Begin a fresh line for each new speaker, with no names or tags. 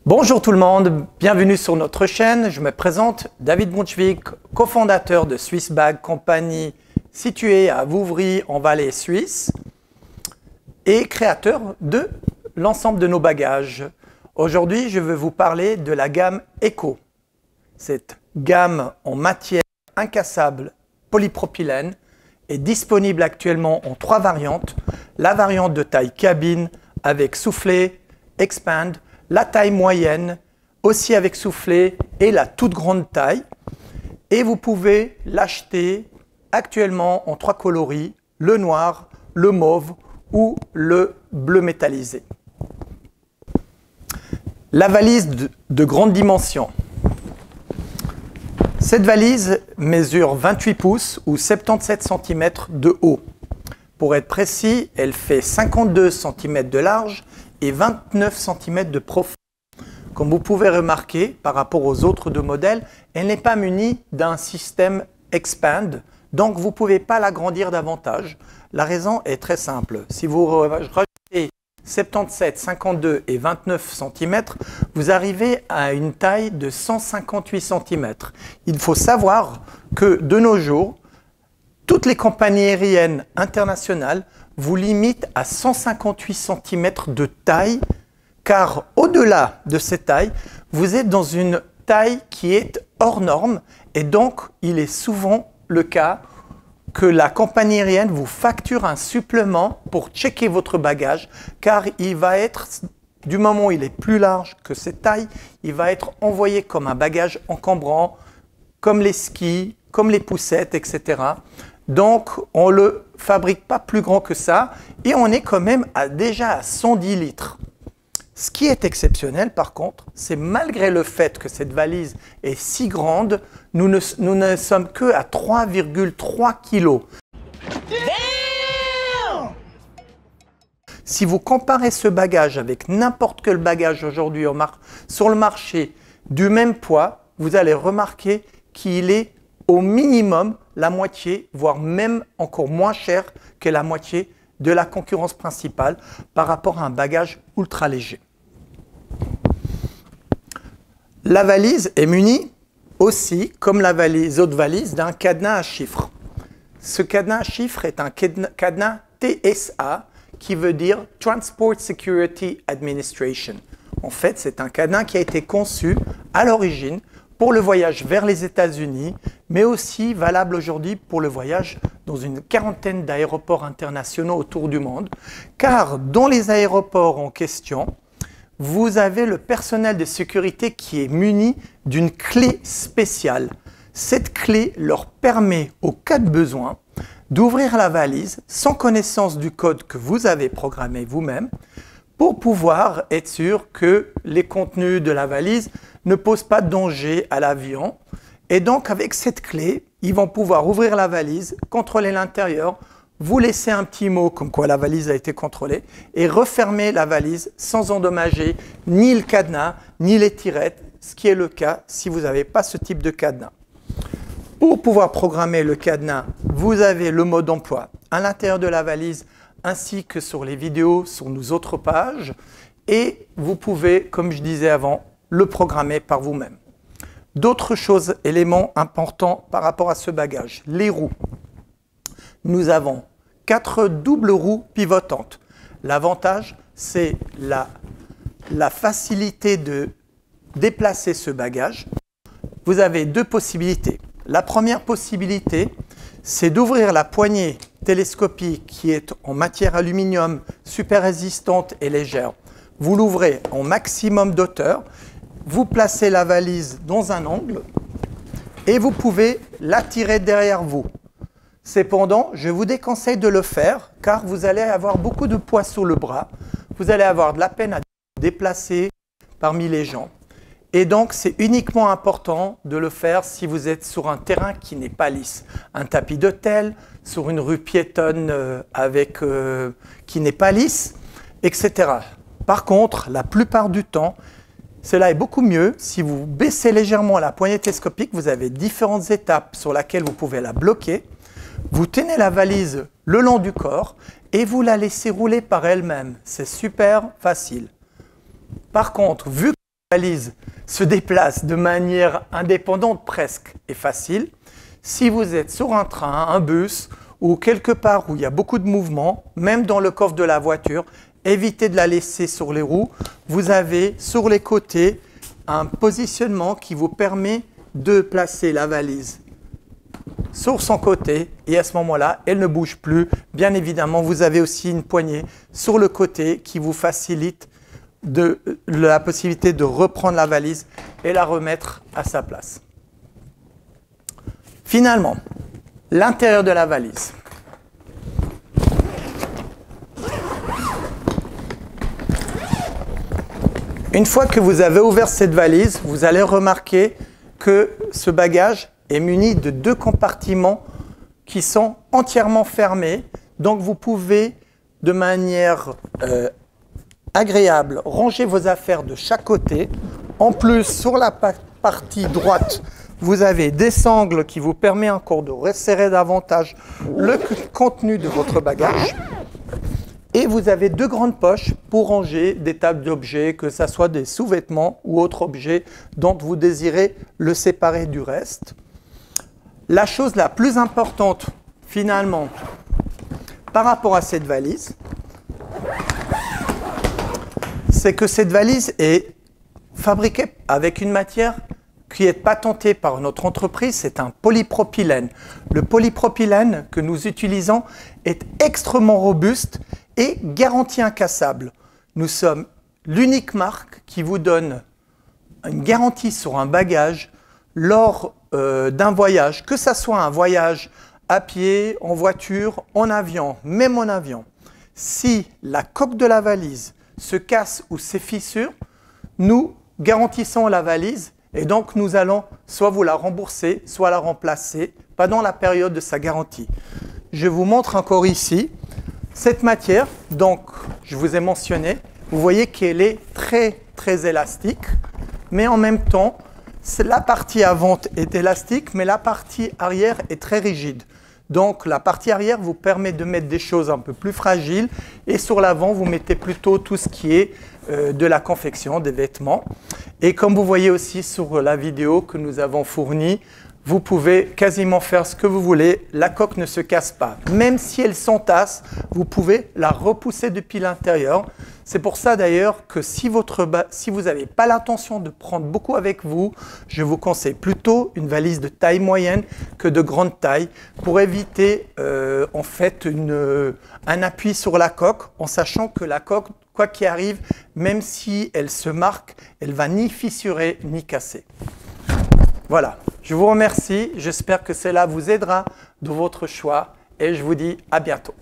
Bonjour tout le monde, bienvenue sur notre chaîne. Je me présente, David Brunswick, cofondateur de Swiss Bag, compagnie située à Vouvry en Valais suisse et créateur de l'ensemble de nos bagages. Aujourd'hui, je vais vous parler de la gamme Eco. Cette gamme en matière incassable polypropylène est disponible actuellement en 3 variantes. La variante de taille cabine avec soufflet, expand, la taille moyenne, aussi avec soufflet et la toute grande taille. Et vous pouvez l'acheter actuellement en 3 coloris, le noir, le mauve ou le bleu métallisé. La valise de grande dimension. Cette valise mesure 28 pouces ou 77 cm de haut. Pour être précis, elle fait 52 cm de large et 29 cm de profond. Comme vous pouvez remarquer, par rapport aux autres deux modèles, elle n'est pas munie d'un système expand, donc vous ne pouvez pas l'agrandir davantage. La raison est très simple. Si vous rajoutez 77, 52 et 29 cm, vous arrivez à une taille de 158 cm. Il faut savoir que de nos jours, toutes les compagnies aériennes internationales vous limitent à 158 cm de taille, car au-delà de cette taille, vous êtes dans une taille qui est hors norme et donc il est souvent le cas que la compagnie aérienne vous facture un supplément pour checker votre bagage, car il va être, du moment où il est plus large que cette taille, il va être envoyé comme un bagage encombrant, comme les skis, comme les poussettes, etc. Donc, on ne le fabrique pas plus grand que ça et on est quand même déjà à 110 litres. Ce qui est exceptionnel par contre, c'est malgré le fait que cette valise est si grande, nous ne sommes que à 3,3 kg. Si vous comparez ce bagage avec n'importe quel bagage aujourd'hui sur le marché du même poids, vous allez remarquer qu'il est au minimum la moitié, voire même encore moins cher que la moitié de la concurrence principale par rapport à un bagage ultra léger. La valise est munie aussi, comme les autres valises, d'un cadenas à chiffres. Ce cadenas à chiffres est un cadenas TSA qui veut dire Transport Security Administration. En fait, c'est un cadenas qui a été conçu à l'origine pour le voyage vers les États-Unis, mais aussi valable aujourd'hui pour le voyage dans une quarantaine d'aéroports internationaux autour du monde, car dans les aéroports en question, vous avez le personnel de sécurité qui est muni d'une clé spéciale. Cette clé leur permet, au cas de besoin, d'ouvrir la valise sans connaissance du code que vous avez programmé vous-même pour pouvoir être sûr que les contenus de la valise ne posent pas de danger à l'avion. Et donc, avec cette clé, ils vont pouvoir ouvrir la valise, contrôler l'intérieur, vous laisser un petit mot comme quoi la valise a été contrôlée et refermer la valise sans endommager ni le cadenas, ni les tirettes, ce qui est le cas si vous n'avez pas ce type de cadenas. Pour pouvoir programmer le cadenas, vous avez le mode d'emploi à l'intérieur de la valise ainsi que sur les vidéos sur nos autres pages et vous pouvez, comme je disais avant, le programmer par vous-même. D'autres choses, éléments importants par rapport à ce bagage, les roues. Nous avons 4 doubles roues pivotantes. L'avantage, c'est la facilité de déplacer ce bagage. Vous avez 2 possibilités. La première possibilité, c'est d'ouvrir la poignée télescopique qui est en matière aluminium, super résistante et légère. Vous l'ouvrez en maximum d'auteur, vous placez la valise dans un angle et vous pouvez la tirer derrière vous. Cependant, je vous déconseille de le faire car vous allez avoir beaucoup de poids sur le bras. Vous allez avoir de la peine à déplacer parmi les gens. Et donc, c'est uniquement important de le faire si vous êtes sur un terrain qui n'est pas lisse. Un tapis d'hôtel, sur une rue piétonne qui n'est pas lisse, etc. Par contre, la plupart du temps, cela est beaucoup mieux si vous baissez légèrement la poignée télescopique. Vous avez différentes étapes sur lesquelles vous pouvez la bloquer. Vous tenez la valise le long du corps et vous la laissez rouler par elle-même. C'est super facile. Par contre, vu que valise se déplace de manière indépendante presque et facile. Si vous êtes sur un train, un bus ou quelque part où il y a beaucoup de mouvement, même dans le coffre de la voiture, évitez de la laisser sur les roues. Vous avez sur les côtés un positionnement qui vous permet de placer la valise sur son côté et à ce moment-là, elle ne bouge plus. Bien évidemment, vous avez aussi une poignée sur le côté qui vous facilite la possibilité de reprendre la valise et la remettre à sa place. Finalement, l'intérieur de la valise. Une fois que vous avez ouvert cette valise, vous allez remarquer que ce bagage est muni de 2 compartiments qui sont entièrement fermés. Donc vous pouvez de manière agréable ranger vos affaires de chaque côté. En plus, sur la partie droite, vous avez des sangles qui vous permettent encore de resserrer davantage le contenu de votre bagage. Et vous avez 2 grandes poches pour ranger des tables d'objets, que ce soit des sous-vêtements ou autres objets dont vous désirez le séparer du reste. La chose la plus importante, finalement, par rapport à cette valise, c'est que cette valise est fabriquée avec une matière qui est patentée par notre entreprise, c'est un polypropylène. Le polypropylène que nous utilisons est extrêmement robuste et garantie incassable. Nous sommes l'unique marque qui vous donne une garantie sur un bagage lors d'un voyage, que ce soit un voyage à pied, en voiture, en avion, même en avion. Si la coque de la valise se casse ou se fissure, nous garantissons la valise et donc nous allons soit vous la rembourser, soit la remplacer pendant la période de sa garantie. Je vous montre encore ici cette matière, donc je vous ai mentionné, vous voyez qu'elle est très élastique, mais en même temps, la partie avant est élastique, mais la partie arrière est très rigide. Donc la partie arrière vous permet de mettre des choses un peu plus fragiles et sur l'avant, vous mettez plutôt tout ce qui est de la confection, des vêtements. Et comme vous voyez aussi sur la vidéo que nous avons fournie, vous pouvez quasiment faire ce que vous voulez, la coque ne se casse pas. Même si elle s'entasse, vous pouvez la repousser depuis l'intérieur. C'est pour ça d'ailleurs que si vous n'avez pas l'intention de prendre beaucoup avec vous, je vous conseille plutôt une valise de taille moyenne que de grande taille pour éviter en fait un appui sur la coque en sachant que la coque, quoi qu'il arrive, même si elle se marque, elle ne va ni fissurer ni casser. Voilà, je vous remercie, j'espère que cela vous aidera dans votre choix et je vous dis à bientôt.